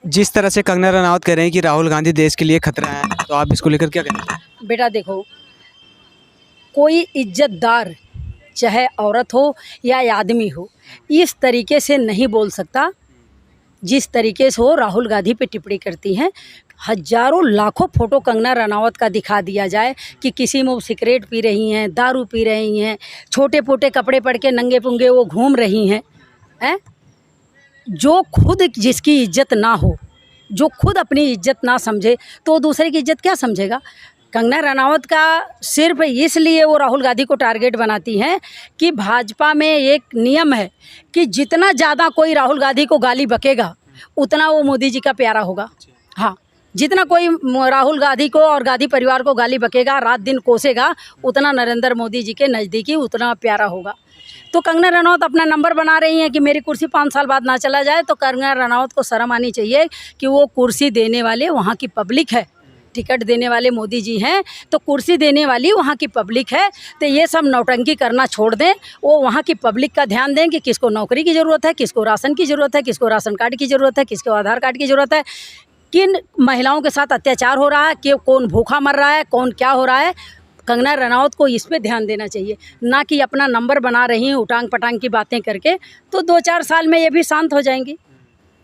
जिस तरह से कंगना रनावत कह रहे हैं कि राहुल गांधी देश के लिए खतरा है, तो आप इसको लेकर क्या कहना चाहेंगे? बेटा देखो, कोई इज्जतदार चाहे औरत हो या आदमी हो, इस तरीके से नहीं बोल सकता जिस तरीके से वो राहुल गांधी पे टिप्पणी करती हैं। हजारों लाखों फोटो कंगना रनावत का दिखा दिया जाए कि किसी में वो सिगरेट पी रही हैं, दारू पी रही हैं, छोटे पोटे कपड़े पड़ के नंगे पुंगे वो घूम रही हैं। जो खुद जिसकी इज्जत ना हो, जो खुद अपनी इज्जत ना समझे, तो दूसरे की इज्जत क्या समझेगा। कंगना रनावत का सिर्फ इसलिए वो राहुल गांधी को टारगेट बनाती हैं कि भाजपा में एक नियम है कि जितना ज़्यादा कोई राहुल गांधी को गाली बकेगा उतना वो मोदी जी का प्यारा होगा। हाँ, जितना कोई राहुल गांधी को और गांधी परिवार को गाली बकेगा, रात दिन कोसेगा, उतना नरेंद्र मोदी जी के नज़दीकी उतना प्यारा होगा। तो कंगना रनावत अपना नंबर बना रही हैं कि मेरी कुर्सी 5 साल बाद ना चला जाए। तो कंगना रनावत को शर्म आनी चाहिए कि वो कुर्सी देने वाले वहाँ की पब्लिक है। टिकट देने वाले मोदी जी हैं, तो कुर्सी देने वाली वहाँ की पब्लिक है। तो ये सब नौटंकी करना छोड़ दें, वो वहाँ की पब्लिक का ध्यान दें कि किसको नौकरी की ज़रूरत है, किसको राशन की ज़रूरत है, किसको राशन कार्ड की ज़रूरत है, किसको आधार कार्ड की ज़रूरत है, किन महिलाओं के साथ अत्याचार हो रहा है, कि कौन भूखा मर रहा है, कौन क्या हो रहा है। कंगना रनावत को इस पे ध्यान देना चाहिए, ना कि अपना नंबर बना रही हैं उटांग पटांग की बातें करके। तो 2-4 साल में ये भी शांत हो जाएंगी।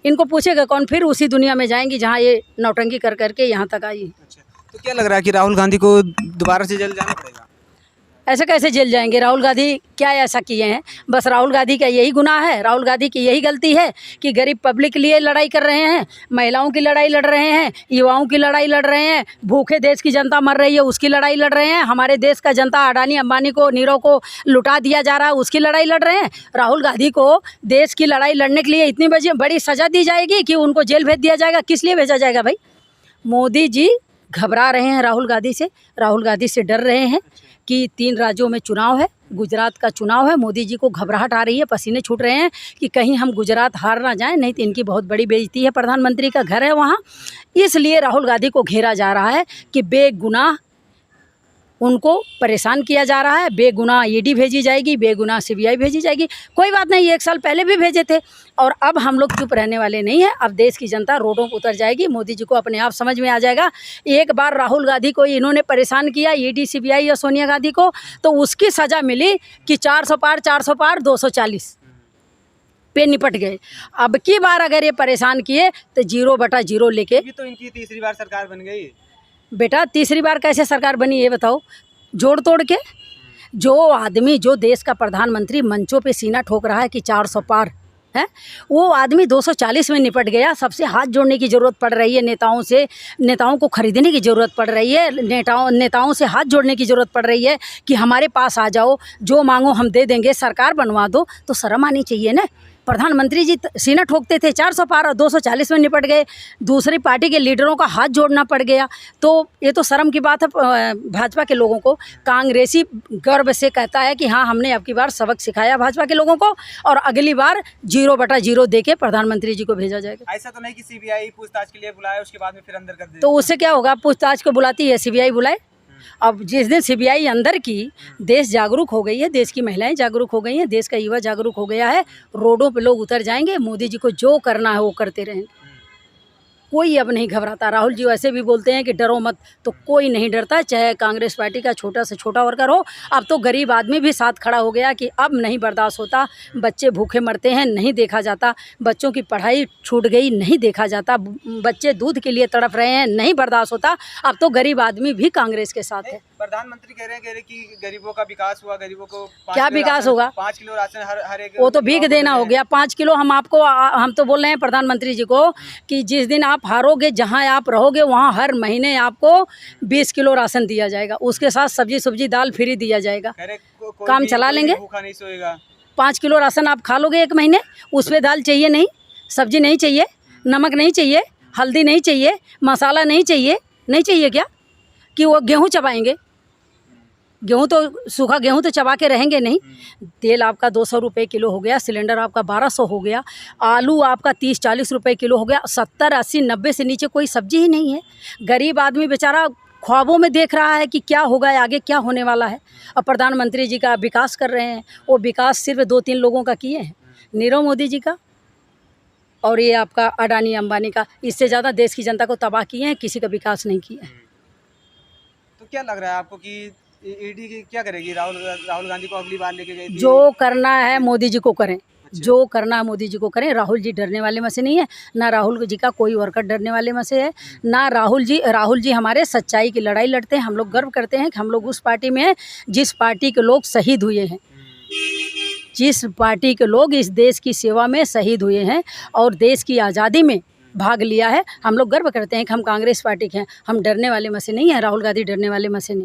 इनको पूछेगा कौन, फिर उसी दुनिया में जाएंगी जहाँ ये नौटंकी कर करके यहाँ तक आई। अच्छा, तो क्या लग रहा है कि राहुल गांधी को दोबारा से जेल जाना पड़ेगा? ऐसे कैसे जेल जाएंगे? राहुल गांधी क्या ऐसा किए हैं? बस राहुल गांधी का यही गुनाह है, राहुल गांधी की यही गलती है कि गरीब पब्लिक के लिए लड़ाई कर रहे हैं, महिलाओं की लड़ाई लड़ रहे हैं, युवाओं की लड़ाई लड़ रहे हैं, भूखे देश की जनता मर रही है उसकी लड़ाई लड़ रहे हैं, हमारे देश का जनता अडानी अंबानी को, नीरव को लुटा दिया जा रहा है उसकी लड़ाई लड़ रहे हैं। राहुल गांधी को देश की लड़ाई लड़ने के लिए इतनी बड़ी सज़ा दी जाएगी कि उनको जेल भेज दिया जाएगा। किस लिए भेजा जाएगा भाई? मोदी जी घबरा रहे हैं राहुल गांधी से, राहुल गांधी से डर रहे हैं कि 3 राज्यों में चुनाव है, गुजरात का चुनाव है। मोदी जी को घबराहट आ रही है, पसीने छूट रहे हैं कि कहीं हम गुजरात हार ना जाएं, नहीं तो इनकी बहुत बड़ी बेइज्जती है। प्रधानमंत्री का घर है वहाँ, इसलिए राहुल गांधी को घेरा जा रहा है कि बेगुनाह उनको परेशान किया जा रहा है। बेगुनाह ईडी भेजी जाएगी, बेगुनाह सीबीआई भेजी जाएगी। कोई बात नहीं, 1 साल पहले भी भेजे थे और अब हम लोग चुप रहने वाले नहीं हैं। अब देश की जनता रोडों पर उतर जाएगी, मोदी जी को अपने आप समझ में आ जाएगा। एक बार राहुल गांधी को इन्होंने परेशान किया, ईडी सीबीआई या सोनिया गांधी को, तो उसकी सज़ा मिली कि 400 पार 240 पे निपट गए। अब की बार अगर ये परेशान किए तो 0/0 लेके। तो इनकी तीसरी बार सरकार बन गई। बेटा तीसरी बार कैसे सरकार बनी ये बताओ? जोड़ तोड़ के। जो आदमी, जो देश का प्रधानमंत्री मंचों पे सीना ठोक रहा है कि 400 पार है, वो आदमी 240 में निपट गया। सबसे हाथ जोड़ने की ज़रूरत पड़ रही है नेताओं से, नेताओं को खरीदने की ज़रूरत पड़ रही है, नेताओं से हाथ जोड़ने की ज़रूरत पड़ रही है कि हमारे पास आ जाओ, जो मांगो हम दे देंगे, सरकार बनवा दो। तो शर्म आनी चाहिए ना। प्रधानमंत्री जी सीना ठोकते थे 400 पार और 240 में निपट गए। दूसरी पार्टी के लीडरों का हाथ जोड़ना पड़ गया। तो ये तो शर्म की बात है भाजपा के लोगों को। कांग्रेसी गर्व से कहता है कि हाँ, हमने अब की बार सबक सिखाया भाजपा के लोगों को और अगली बार 0/0 दे के प्रधानमंत्री जी को भेजा जाएगा। ऐसा तो नहीं कि सीबीआई पूछताछ के लिए बुलाए उसके बाद में फिर अंदर कर दे? तो उससे क्या होगा? पूछताछ को बुलाती है, सीबीआई बुलाए। अब जिस दिन सीबीआई अंदर की, देश जागरूक हो गई है, देश की महिलाएं जागरूक हो गई हैं, देश का युवा जागरूक हो गया है, रोडों पे लोग उतर जाएंगे। मोदी जी को जो करना है वो करते रहेंगे। कोई अब नहीं घबराता। राहुल जी वैसे भी बोलते हैं कि डरो मत, तो कोई नहीं डरता, चाहे कांग्रेस पार्टी का छोटा से छोटा वर्कर हो। अब तो गरीब आदमी भी साथ खड़ा हो गया कि अब नहीं बर्दाश्त होता। बच्चे भूखे मरते हैं, नहीं देखा जाता। बच्चों की पढ़ाई छूट गई, नहीं देखा जाता। बच्चे दूध के लिए तड़प रहे हैं, नहीं बर्दाश्त होता। अब तो गरीब आदमी भी कांग्रेस के साथ है। प्रधानमंत्री कह रहे हैं कि गरीबों का विकास हुआ, गरीबों को क्या विकास होगा? 5 किलो राशन हर एक, वो तो भीख देना हो गया। 5 किलो हम तो बोल रहे हैं प्रधानमंत्री जी को कि जिस दिन आप हारोगे, जहां आप रहोगे, वहां हर महीने आपको 20 किलो राशन दिया जाएगा। उसके साथ सब्जी दाल फ्री दिया जाएगा। काम चला लेंगे। भूखा नहीं सोएगा। 5 किलो राशन आप खा लोगे 1 महीने, उसमें दाल चाहिए नहीं, सब्जी नहीं चाहिए, नमक नहीं चाहिए, हल्दी नहीं चाहिए, मसाला नहीं चाहिए। नहीं चाहिए क्या कि वो गेहूँ चबाएंगे? गेहूँ तो, सूखा गेहूँ तो चबा के रहेंगे नहीं। तेल आपका 200 रुपये किलो हो गया, सिलेंडर आपका 1200 हो गया, आलू आपका 30-40 रुपये किलो हो गया, 70, 80, 90 से नीचे कोई सब्जी ही नहीं है। गरीब आदमी बेचारा ख्वाबों में देख रहा है कि क्या होगा, आगे क्या होने वाला है। और प्रधानमंत्री जी का विकास कर रहे हैं। वो विकास सिर्फ 2-3 लोगों का किए हैं, नीरव मोदी जी का और ये आपका अडानी अंबानी का, इससे ज़्यादा देश की जनता को तबाह किए हैं, किसी का विकास नहीं किया है। तो क्या लग रहा है आपको कि ईडी की क्या करेगी? राहुल गांधी को अगली बार लेके गई थी। जो करना है मोदी जी को करें, अच्छा। जो करना है मोदी जी को करें। राहुल जी डरने वाले में से नहीं है, ना राहुल जी का कोई वर्कर डरने वाले में से है, ना राहुल जी हमारे सच्चाई की लड़ाई लड़ते हैं। हम लोग गर्व करते हैं कि हम लोग उस पार्टी में हैं जिस पार्टी के लोग शहीद हुए हैं, जिस पार्टी के लोग इस देश की सेवा में शहीद हुए हैं और देश की आज़ादी में भाग लिया है। हम लोग गर्व करते हैं कि हम कांग्रेस पार्टी के हैं। हम डरने वाले में से नहीं हैं, राहुल गांधी डरने वाले में से नहीं।